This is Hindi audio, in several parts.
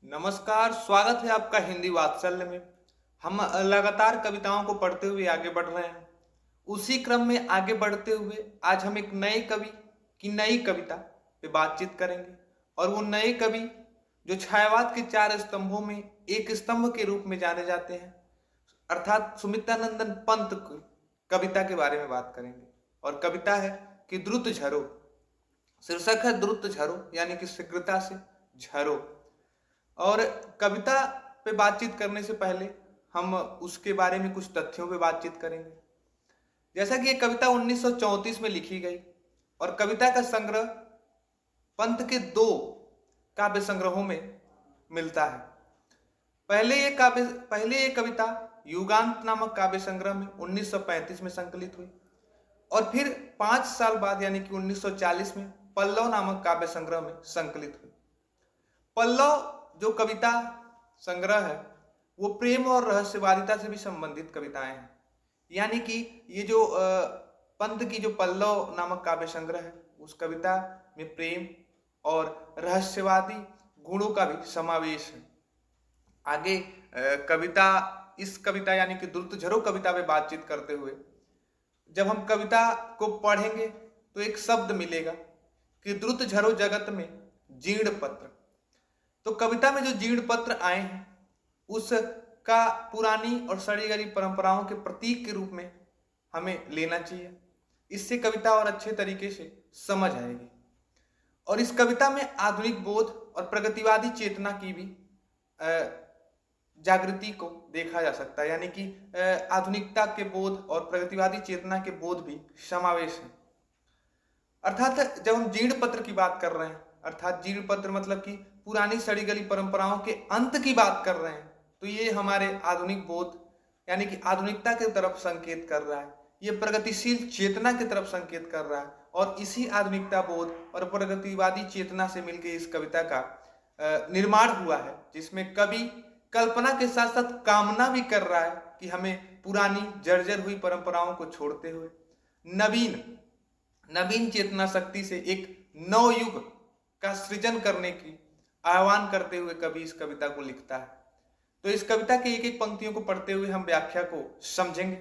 नमस्कार, स्वागत है आपका हिंदी वात्सल्य में। हम लगातार कविताओं को पढ़ते हुए आगे बढ़ रहे हैं। उसी क्रम में आगे बढ़ते हुए आज हम एक नए कवि की नई कविता पे बातचीत करेंगे। और वो नए कवि जो छायावाद के चार स्तंभों में एक स्तंभ के रूप में जाने जाते हैं, अर्थात सुमित्रानंदन पंत की कविता के बारे में बात करेंगे। और कविता है कि द्रुत झरो। शीर्षक है द्रुत झरो, यानी कि शीघ्रता से झरो। और कविता पे बातचीत करने से पहले हम उसके बारे में कुछ तथ्यों पे बातचीत करेंगे। जैसा कि ये कविता 1934 में लिखी गई और कविता का संग्रह पंत के दो काव्य संग्रहों में मिलता है। पहले ये कविता युगांत नामक काव्य संग्रह में 1935 में संकलित हुई और फिर 5 साल बाद यानी कि 1940 में पल्लव नामक काव्य संग्रह में संकलित हुई। पल्लव जो कविता संग्रह है वो प्रेम और रहस्यवादिता से भी संबंधित कविताएं हैं। यानी कि ये जो पंत की जो पल्लव नामक काव्य संग्रह है उस कविता में प्रेम और रहस्यवादी गुणों का भी समावेश है। आगे इस कविता यानी कि द्रुत झरो कविता में बातचीत करते हुए जब हम कविता को पढ़ेंगे तो एक शब्द मिलेगा कि द्रुत झरो जगत में जीर्ण पत्र। तो कविता में जो जीर्ण पत्र आए हैं उसका पुरानी और सड़ी गली परंपराओं के प्रतीक के रूप में हमें लेना चाहिए। इससे कविता और अच्छे तरीके से समझ आएगी। और इस कविता में आधुनिक बोध और प्रगतिवादी चेतना की भी जागृति को देखा जा सकता है। यानी कि आधुनिकता के बोध और प्रगतिवादी चेतना के बोध भी समावेश है। अर्थात जब हम जीर्ण पत्र की बात कर रहे हैं, अर्थात जीर्ण पत्र मतलब कि पुरानी सड़ी गली परंपराओं के अंत की बात कर रहे हैं, तो ये हमारे आधुनिक बोध यानी कि आधुनिकता की तरफ संकेत कर रहा है। ये प्रगतिशील चेतना की तरफ संकेत कर रहा है। और इसी आधुनिकता बोध और प्रगतिवादी चेतना से मिलकर इस कविता का निर्माण हुआ है, जिसमें कवि कल्पना के साथ साथ कामना भी कर रहा है कि हमें पुरानी जर्जर हुई परंपराओं को छोड़ते हुए नवीन चेतना शक्ति से एक नव युग का सृजन करने की आह्वान करते हुए कवि इस कविता को लिखता है। तो इस कविता के एक एक पंक्तियों को पढ़ते हुए हम व्याख्या को समझेंगे।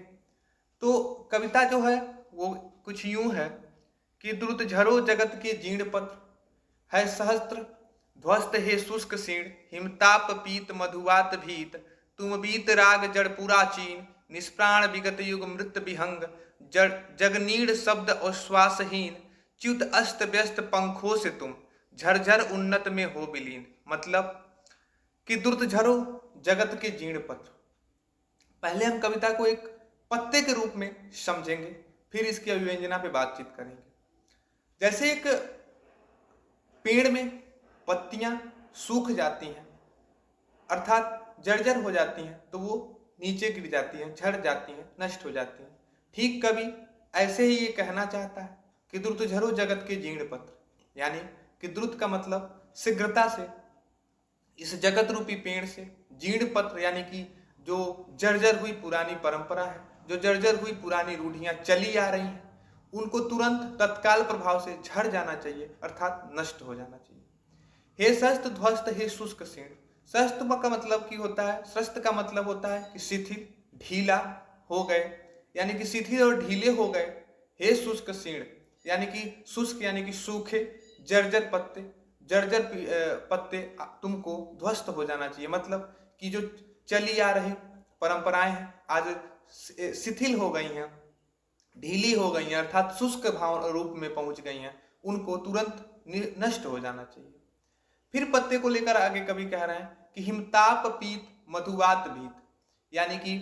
तो कविता जो है वो कुछ यूं है कि द्रुत झरो जगत के जीर्ण पत्र है सहस्त्र ध्वस्त हे शुष्क शीर्ण हिमताप पीत मधुवात भीत तुम बीत राग जड़ पुराचीन निष्प्राण विगत युग मृत विहंग जगनीड़ शब्द और श्वासहीन च्युत अस्त व्यस्त पंखों से तुम झरझर उन्नत में हो विलीन। मतलब कि द्रुत झरो जगत के जीर्ण पत्र। पहले हम कविता को एक पत्ते के रूप में समझेंगे, फिर इसकी अभिव्यंजना पे बातचीत करेंगे। जैसे एक पेड़ में पत्तियां सूख जाती हैं, अर्थात जर्जर हो जाती हैं, तो वो नीचे गिर जाती हैं, झड़ जाती हैं, नष्ट हो जाती हैं। ठीक कवि ऐसे ही ये कहना चाहता है कि द्रुत झरो जगत के जीर्ण पत्र, यानी कि द्रुत का मतलब शीघ्रता से इस जगत रूपी पेड़ से जीर्ण पत्र यानी कि जो जर्जर हुई पुरानी परंपरा है, जो जर्जर हुई पुरानी रूढ़ियां चली आ रही हैं, उनको तुरंत तत्काल प्रभाव से झड़ जाना चाहिए, अर्थात नष्ट हो जाना चाहिए। हे शस्त ध्वस्त हे शुष्क शीर्ण। शस्त का मतलब की होता है, शस्त का मतलब होता है कि शिथिल ढीला हो गए, यानी कि शिथिल और ढीले हो गए। हे शुष्क शीर्ण यानी कि शुष्क यानी कि सूखे जर्जर पत्ते तुमको ध्वस्त हो जाना चाहिए। मतलब कि जो चली आ रही परंपराएं हैं आज शिथिल हो गई हैं, ढीली हो गई हैं, अर्थात शुष्क भाव रूप में पहुंच गई हैं, उनको तुरंत नष्ट हो जाना चाहिए। फिर पत्ते को लेकर आगे कवि कह रहे हैं कि हिमताप पीत मधुवात भीत, यानी कि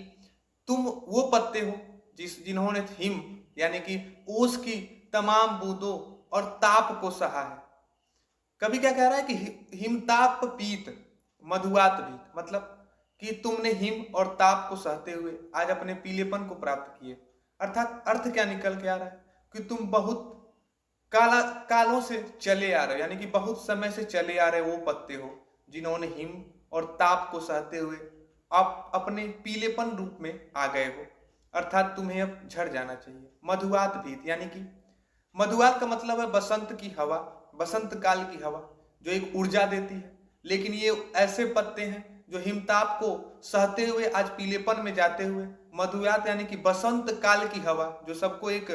तुम वो पत्ते हो जिन्होंने हिम यानी कि ओस की तमाम बूंदों और ताप को सहा है। कवि क्या कह रहा है कि हिमताप पीत मधुवात भीत, मतलब कि तुमने हिम और ताप को सहते हुए आज अपने पीलेपन को प्राप्त किए। अर्थात अर्थ क्या निकल के आ रहा है कि तुम बहुत कालों से चले आ रहे हो, यानी कि बहुत समय से चले आ रहे वो पत्ते हो जिन्होंने हिम और ताप को सहते हुए आप अपने पीलेपन रूप में आ गए हो, अर्थात तुम्हें अब झड़ जाना चाहिए। मधुवात भीत यानी कि मधुवात का मतलब है बसंत की हवा, बसंत काल की हवा जो एक ऊर्जा देती है, लेकिन ये ऐसे पत्ते हैं जो हिमताप को सहते हुए आज पीलेपन में जाते हुए मधुयात यानी कि बसंत काल की हवा जो सबको एक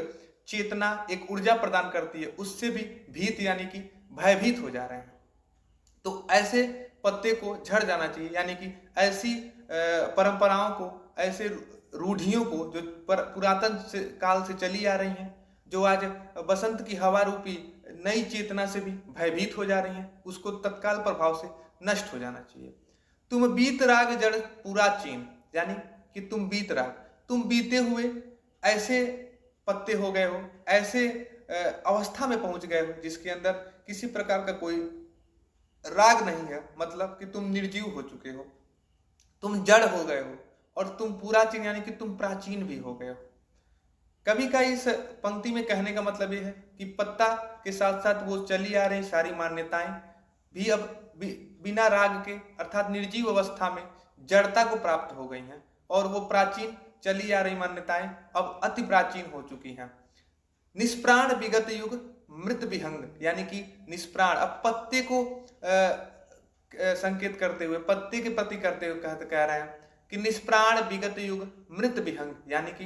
चेतना, एक ऊर्जा प्रदान करती है, उससे भी भीत यानी कि भयभीत हो जा रहे हैं। तो ऐसे पत्ते को झड़ जाना चाहिए, यानी कि ऐसी परंपराओं को, ऐसे रूढ़ियों को जो पुरातन काल से चली आ रही हैं, जो आज बसंत की हवा रूपी नई चेतना से भी भयभीत हो जा रही हैं, उसको तत्काल प्रभाव से नष्ट हो जाना चाहिए। तुम बीत राग जड़ पूरा चीन, यानी कि तुम बीत राग, तुम बीते हुए ऐसे पत्ते हो गए हो, ऐसे अवस्था में पहुंच गए हो जिसके अंदर किसी प्रकार का कोई राग नहीं है, मतलब कि तुम निर्जीव हो चुके हो, तुम जड़ हो गए हो और तुम प्राचीन यानी कि तुम प्राचीन भी हो गए हो। कवि का इस पंक्ति में कहने का मतलब यह है कि पत्ता के साथ साथ वो चली आ रही सारी मान्यताएं भी अब बिना राग के अर्थात निर्जीव अवस्था में जड़ता को प्राप्त हो गई हैं और वो प्राचीन चली आ रही मान्यताएं अब अति प्राचीन हो चुकी हैं। निष्प्राण विगत युग मृत विहंग, यानी कि निष्प्राण, अब पत्ते को संकेत करते हुए, पत्ते के प्रति करते हुए कह रहे हैं कि निष्प्राण विगत युग मृत विहंग, यानी कि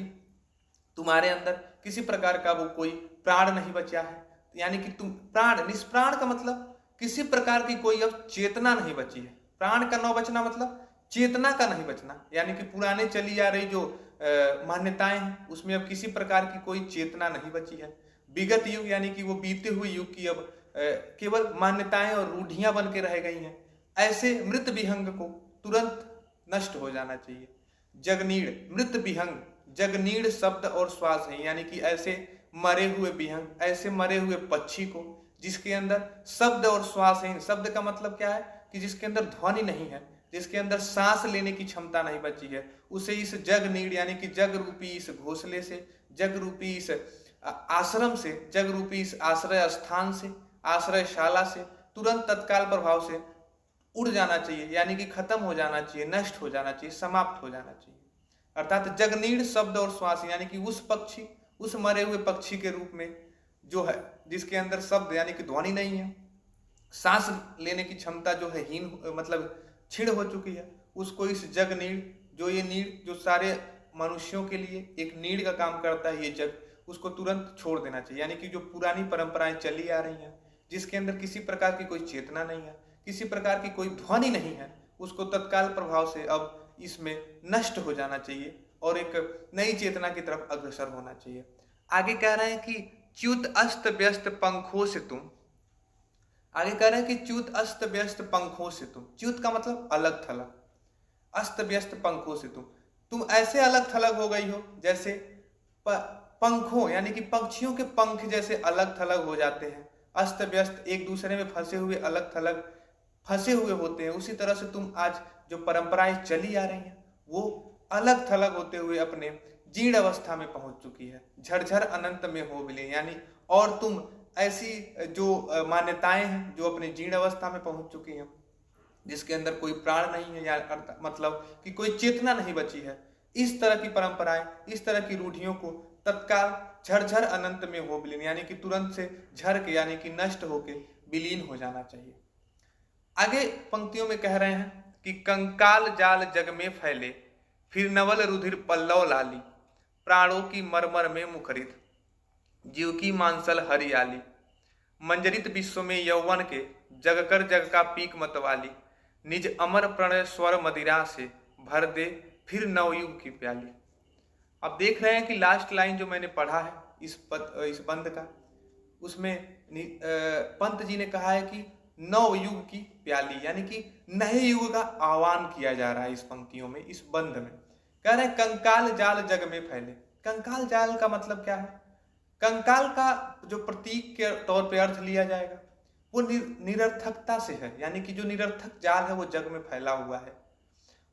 तुम्हारे अंदर किसी प्रकार का वो कोई प्राण नहीं बचा है, यानी कि तुम प्राण, निष्प्राण का मतलब किसी प्रकार की कोई अब चेतना नहीं बची है। प्राण का न बचना मतलब चेतना का नहीं बचना, यानी कि पुराने चली आ रही जो मान्यताएं हैं उसमें अब किसी प्रकार की कोई चेतना नहीं बची है। विगत युग यानी कि वो बीते हुए युग की अब केवल मान्यताएं और रूढ़ियां बन के रह गई हैं। ऐसे मृत विहंग को तुरंत नष्ट हो जाना चाहिए। जगनीड़, मृत विहंग, जगनीड़ शब्द और श्वास है, यानी कि ऐसे मरे हुए विहंग, ऐसे मरे हुए पक्षी को जिसके अंदर शब्द और श्वास है। शब्द का मतलब क्या है कि जिसके अंदर ध्वनि नहीं है, जिसके अंदर सांस लेने की क्षमता नहीं बची है, उसे इस जग नीड़ यानी कि जग रूपी इस घोंसले से, जग रूपी इस आश्रम से, जग रूपी इस आश्रय स्थान से, आश्रयशाला से तुरंत तत्काल प्रभाव से उड़ जाना चाहिए, यानी कि खत्म हो जाना चाहिए, नष्ट हो जाना चाहिए, समाप्त हो जाना चाहिए। अर्थात जगनीड़ शब्द और श्वास यानी कि उस पक्षी, उस मरे हुए पक्षी के रूप में जो है जिसके अंदर शब्द यानी कि ध्वनि नहीं है, सांस लेने की क्षमता जो है हीन, मतलब क्षीण हो चुकी है, उसको इस जग नीड़, जो ये नीड़ जो सारे मनुष्यों के लिए एक नीड़ का काम करता है, ये जग, उसको तुरंत छोड़ देना चाहिए। यानी कि जो पुरानी परंपराएं चली आ रही हैं जिसके अंदर किसी प्रकार की कोई चेतना नहीं है, किसी प्रकार की कोई ध्वनि नहीं है, उसको तत्काल प्रभाव से अब इसमें नष्ट हो जाना चाहिए और एक नई चेतना की तरफ अग्रसर होना चाहिए। आगे कह रहे हैं कि च्युत अस्त व्यस्त पंखों से तुम, आगे कह रहे हैं कि च्युत अस्त व्यस्त पंखों से तुम, च्युत का मतलब अलग थलग, अस्त व्यस्त पंखों से तुम ऐसे अलग थलग हो गई हो जैसे पंखों यानी कि पक्षियों के पंख जैसे अलग थलग हो जाते हैं, अस्त व्यस्त एक दूसरे में फंसे हुए अलग थलग फंसे हुए होते हैं। उसी तरह से तुम आज जो परंपराएं चली आ रही हैं वो अलग थलग होते हुए अपने जीर्ण अवस्था में पहुंच चुकी है, झरझर अनंत में हो मिले, यानी और तुम ऐसी जो मान्यताएं हैं जो अपने जीर्ण अवस्था में पहुंच चुकी हैं, जिसके अंदर कोई प्राण नहीं है या मतलब कि कोई चेतना नहीं बची है, इस तरह की परंपराएं, इस तरह की रूढ़ियों को तत्काल झरझर अनंत में हो विलीन, यानी कि तुरंत से झर के यानी कि नष्ट होके विलीन हो जाना चाहिए। आगे पंक्तियों में कह रहे हैं कि कंकाल जाल जग में फैले, फिर नवल रुधिर पल्लव लाली, प्राणों की मरमर में मुखरित, जीव की मांसल हरियाली, मंजरित विश्व में यौवन के, जग कर जग का पीक मतवाली, निज अमर प्रणय स्वर मदिरा से भर दे फिर नवयुग की प्याली। अब देख रहे हैं कि लास्ट लाइन जो मैंने पढ़ा है इस बंद का, उसमें पंत जी ने कहा है कि नव युग की प्याली, यानी कि नए युग का आह्वान किया जा रहा है इस पंक्तियों में, इस बंद में। कह रहे हैं कंकाल जाल जग में फैले। कंकाल जाल का मतलब क्या है? कंकाल का जो प्रतीक के तौर पे अर्थ लिया जाएगा वो निरर्थकता से है, यानी कि जो निरर्थक जाल है वो जग में फैला हुआ है,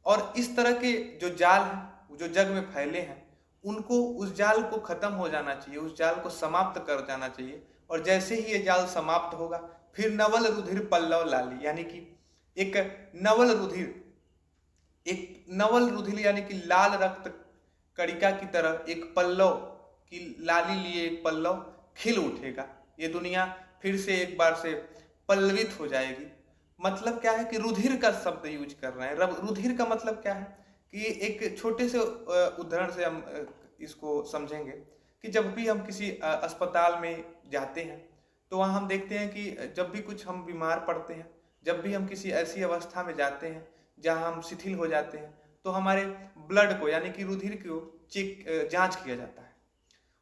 और इस तरह के जो जाल है जो जग में फैले हैं उनको, उस जाल को खत्म हो जाना चाहिए, उस जाल को समाप्त कर जाना चाहिए। और जैसे ही ये जाल समाप्त होगा फिर नवल रुधिर पल्लव लाली, यानी कि एक नवल रुधिर यानी कि लाल रक्त कणिका की तरह एक पल्लव की लाली लिए एक पल्लव खिल उठेगा। ये दुनिया फिर से एक बार से पल्लवित हो जाएगी, मतलब क्या है कि रुधिर का शब्द यूज कर रहे हैं। रुधिर का मतलब क्या है कि एक छोटे से उदाहरण से हम इसको समझेंगे कि जब भी हम किसी अस्पताल में जाते हैं तो वहाँ हम देखते हैं कि जब भी कुछ हम बीमार पड़ते हैं, जब भी हम किसी ऐसी अवस्था में जाते हैं जहाँ हम शिथिल हो जाते हैं, तो हमारे ब्लड को यानी कि रुधिर को जांच किया जाता है।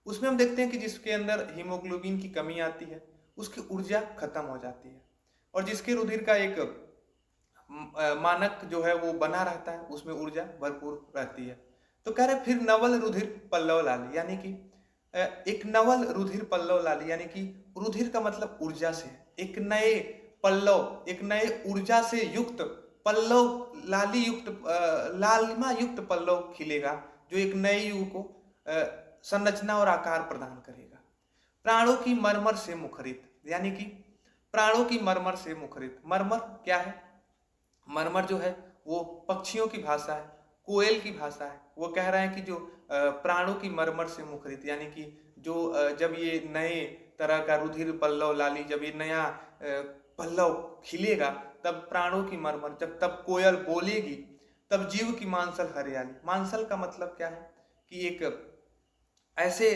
उसमें हम देखते हैं कि जिसके अंदर हीमोग्लोबिन की कमी आती है उसकी ऊर्जा खत्म हो जाती है, और जिसके रुधिर का एक मानक जो है वो बना रहता है, उसमें ऊर्जा भरपूर रहती है। तो कह रहे फिर नवल रुधिर पल्लव लाली, यानी कि एक नवल रुधिर पल्लव लाली, यानी कि रुधिर का मतलब ऊर्जा से है। एक नए पल्लव, एक नए ऊर्जा से युक्त पल्लव, लाली युक्त लालिमा युक्त पल्लव खिलेगा जो एक नए युग को संरचना और आकार प्रदान करेगा। प्राणों की मरमर से मुखरित, यानी कि प्राणों की मरमर से मुखरित। मरमर क्या है? मरमर जो है वो पक्षियों की भाषा है, कोयल की भाषा है। वो कह रहे हैं कि जो प्राणों की मरमर से मुखरित, यानी कि जो जब ये नए तरह का रुधिर पल्लव लाली, जब ये नया पल्लव खिलेगा, तब प्राणों की मरमर, तब कोयल बोलेगी, तब जीव की मांसल हरियाली। मांसल का मतलब क्या है कि एक ऐसे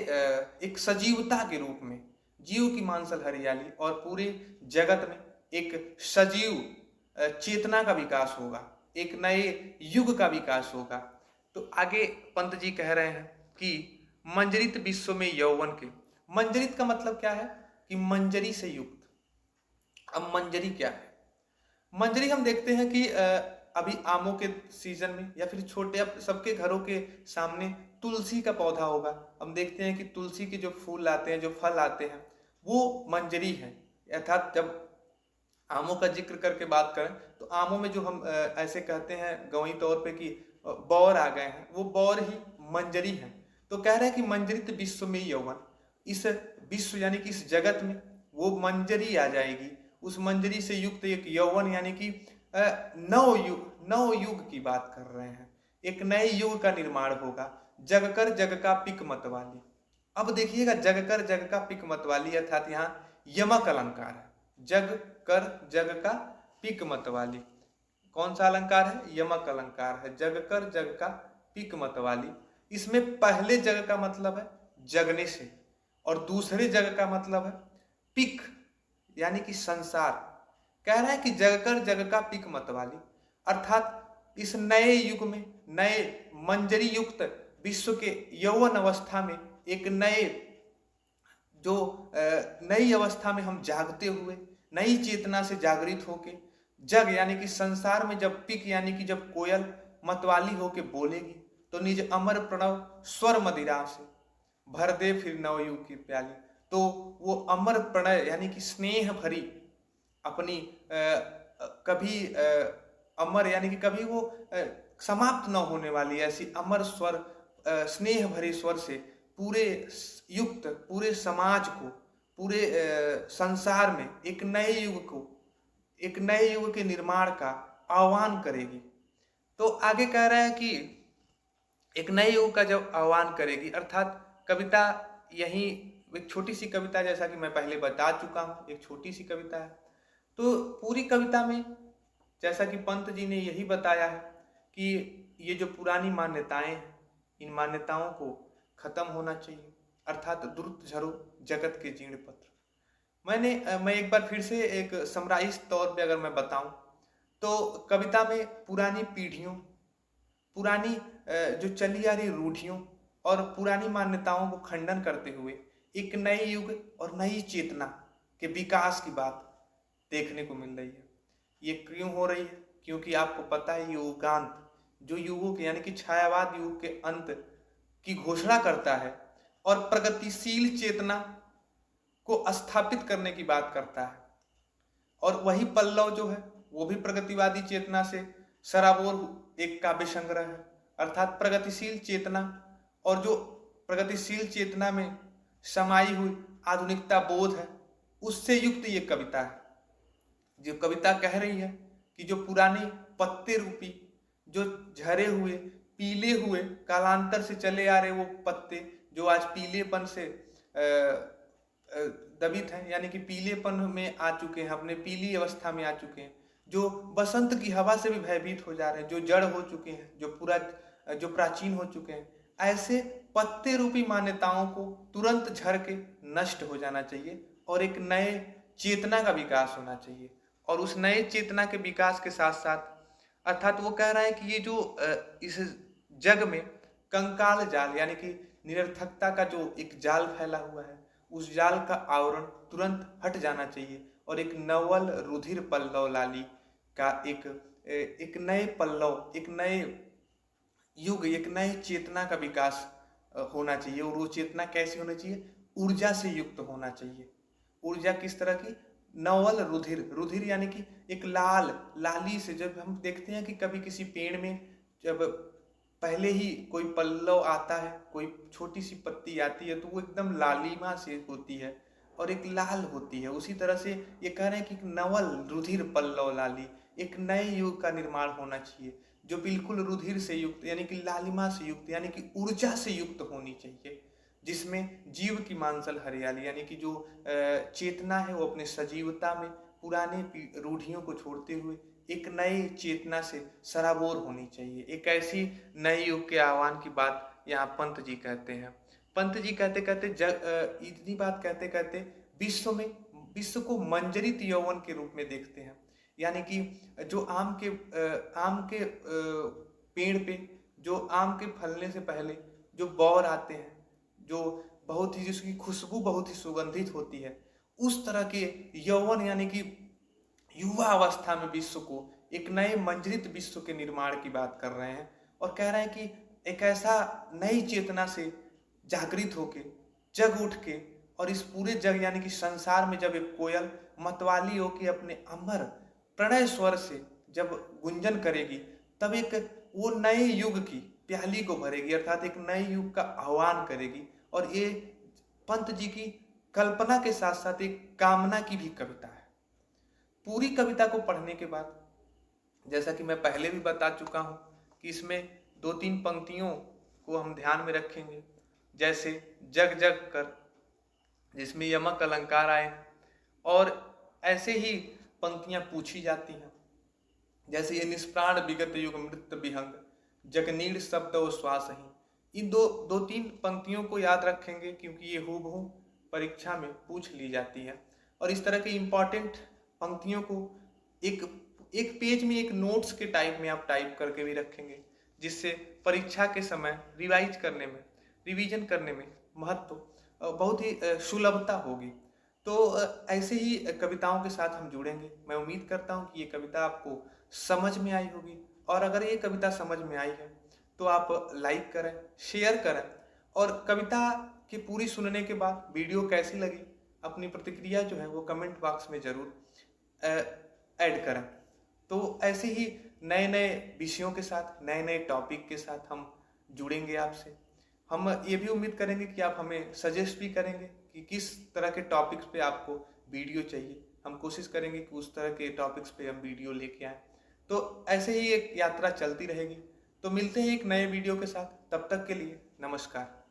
एक सजीवता के रूप में जीव की मांसल हरियाली, और पूरे जगत में एक सजीव चेतना का विकास होगा, एक नए युग का विकास होगा। तो आगे पंत जी कह रहे हैं कि मंजरित विश्व में यौवन के। मंजरित का मतलब क्या है कि मंजरी से युक्त। अब मंजरी क्या है? मंजरी हम देखते हैं कि अभी आमों के सीजन में या फिर छोटे, अब सबके घरों के सामने तुलसी का पौधा होगा। हम देखते हैं कि तुलसी के जो फूल आते हैं, जो फल आते हैं, वो मंजरी है। अर्थात जब आमों का जिक्र करके बात करें तो आमों में जो हम ऐसे कहते हैं गौई तौर पे कि बौर आ गए हैं, वो बौर ही मंजरी है। तो कह रहे हैं कि मंजरित विश्व में यौवन, इस विश्व यानी कि इस जगत में वो मंजरी आ जाएगी। उस मंजरी से युक्त एक यौवन, यानी कि नव युग की बात कर रहे हैं। एक नए युग का निर्माण होगा। जग कर जग का पिक मत वाली। अब देखिएगा, जग कर जग का पिक मत वाली अर्थात यहाँ यमक अलंकार है। जग कर जग का पिक मत वाली, कौन सा अलंकार है? यमक अलंकार है। जग कर जग का पिक मत वाली, इसमें पहले जग का मतलब है जगने से, और दूसरे जग का मतलब है पिक यानी कि संसार। कह रहा है कि जग कर जग का पिक मत वाली, अर्थात इस नए युग में, नए मंजरी युक्त विश्व के यौवन अवस्था में, एक नए जो नई अवस्था में हम जागते हुए, नई चेतना से जागृत होके, जग यानी कि संसार में जब पिक यानी कि जब कोयल मतवाली होके बोलेगी, तो निज अमर प्रणव स्वर मदिरा से भर दे फिर नवयुग की प्याली। तो वो अमर प्रणय यानी कि स्नेह भरी अपनी कभी अमर यानी कि कभी वो समाप्त न होने वाली ऐसी अमर स्वर, स्नेह भरे स्वर से पूरे युक्त, पूरे समाज को, पूरे संसार में एक नए युग को, एक नए युग के निर्माण का आह्वान करेगी। तो आगे कह रहा है कि एक नए युग का जब आह्वान करेगी, अर्थात कविता यही एक छोटी सी कविता, जैसा कि मैं पहले बता चुका हूँ, एक छोटी सी कविता है। तो पूरी कविता में जैसा कि पंत जी ने यही बताया है कि ये जो पुरानी मान्यताएं हैं, इन मान्यताओं को खत्म होना चाहिए, अर्थात द्रुत झरो जगत के जीर्ण पत्र। मैं एक बार फिर से एक समराइज तौर पे अगर मैं बताऊं तो कविता में पुरानी पीढ़ियों, पुरानी जो चली आ रही रूढ़ियों और पुरानी मान्यताओं को खंडन करते हुए एक नए युग और नई चेतना के विकास की बात देखने को मिल रही है। ये क्यों हो रही है? क्योंकि आपको पता है युगांत जो युगों के यानी कि छायावाद युग के अंत की घोषणा करता है और प्रगतिशील चेतना को स्थापित करने की बात करता है, और वही पल्लव जो है वो भी प्रगतिवादी चेतना से सराबोर एक काव्य संग्रह है। अर्थात प्रगतिशील चेतना और जो प्रगतिशील चेतना में समाई हुई आधुनिकता बोध है, उससे युक्त ये कविता है। जो कविता कह रही है कि जो पुराने पत्ते रूपी, जो झरे हुए, पीले हुए, कालांतर से चले आ रहे वो पत्ते जो आज पीलेपन से दबित हैं, यानी कि पीलेपन में आ चुके हैं, अपने पीली अवस्था में आ चुके हैं, जो बसंत की हवा से भी भयभीत हो जा रहे हैं, जो जड़ हो चुके हैं, जो प्राचीन हो चुके हैं, ऐसे पत्ते रूपी मान्यताओं को तुरंत झड़ के नष्ट हो जाना चाहिए और एक नए चेतना का विकास होना चाहिए। और उस नए चेतना के विकास के साथ साथ अर्थात वो कह रहा है कि ये जो इस जग में कंकाल जाल यानी कि निरर्थकता का जो एक जाल फैला हुआ है, उस जाल का आवरण तुरंत हट जाना चाहिए और एक नवल रुधिर पल्लव लाली का एक नए पल्लव, एक नए युग, एक नए चेतना का विकास होना चाहिए। और वो चेतना कैसी होनी चाहिए? ऊर्जा से युक्त होना चाहिए। ऊर्जा किस तरह की? नवल रुधिर, रुधिर यानी कि एक लाली से, जब हम देखते हैं कि कभी किसी पेड़ में जब पहले ही कोई पल्लव आता है, कोई छोटी सी पत्ती आती है, तो वो एकदम लालिमा से होती है और एक लाल होती है। उसी तरह से ये कह रहे हैं कि नवल रुधिर पल्लव लाली, एक नए युग का निर्माण होना चाहिए जो बिल्कुल रुधिर से युक्त यानी कि लालिमा से युक्त यानी कि ऊर्जा से युक्त होनी चाहिए, जिसमें जीव की मांसल हरियाली यानी कि जो चेतना है वो अपने सजीवता में पुराने रूढ़ियों को छोड़ते हुए एक नई चेतना से सराबोर होनी चाहिए। एक ऐसी नए युग के आह्वान की बात यहाँ पंत जी कहते हैं। पंत जी कहते कहते इतनी बात कहते कहते विश्व को मंजरित यौवन के रूप में देखते हैं। यानी कि जो आम के पेड़ पे जो आम के फलने से पहले जो बौर आते हैं, जो बहुत ही जिसकी खुशबू बहुत ही सुगंधित होती है, उस तरह के यौवन यानी कि युवा अवस्था में विश्व को एक नए मंजरित विश्व के निर्माण की बात कर रहे हैं और कह रहे हैं कि एक ऐसा नई चेतना से जागृत होके, जग उठ के, और इस पूरे जग यानी कि संसार में जब एक कोयल मतवाली होके अपने अमर प्रणय स्वर से जब गुंजन करेगी, तब एक वो नए युग की प्याली को भरेगी, अर्थात एक नए युग का आह्वान करेगी। और ये पंत जी की कल्पना के साथ साथ एक कामना की भी कविता है। पूरी कविता को पढ़ने के बाद, जैसा कि मैं पहले भी बता चुका हूं कि इसमें 2-3 पंक्तियों को हम ध्यान में रखेंगे, जैसे जग जग कर, जिसमें यमक अलंकार आए, और ऐसे ही पंक्तियां पूछी जाती हैं, जैसे ये निष्प्राण विगत युग मृत विहंग जगनीड़ शब्द और श्वास ही। इन 2-3 पंक्तियों को याद रखेंगे क्योंकि ये हूबहू परीक्षा में पूछ ली जाती है। और इस तरह के इम्पॉर्टेंट पंक्तियों को एक पेज में एक नोट्स के टाइप में आप टाइप करके भी रखेंगे, जिससे परीक्षा के समय रिवीजन करने में महत्व बहुत ही सुलभता होगी। तो ऐसे ही कविताओं के साथ हम जुड़ेंगे। मैं उम्मीद करता हूँ कि ये कविता आपको समझ में आई होगी, और अगर ये कविता समझ में आई है तो आप लाइक करें, शेयर करें, और कविता की पूरी सुनने के बाद वीडियो कैसी लगी अपनी प्रतिक्रिया जो है वो कमेंट बॉक्स में ज़रूर ऐड करें। तो ऐसे ही नए नए विषयों के साथ, नए नए टॉपिक के साथ हम जुड़ेंगे आपसे। हम ये भी उम्मीद करेंगे कि आप हमें सजेस्ट भी करेंगे कि किस तरह के टॉपिक्स पे आपको वीडियो चाहिए। हम कोशिश करेंगे कि उस तरह के टॉपिक्स पे हम वीडियो लेके आएँ। तो ऐसे ही एक यात्रा चलती रहेगी। तो मिलते हैं एक नए वीडियो के साथ, तब तक के लिए नमस्कार।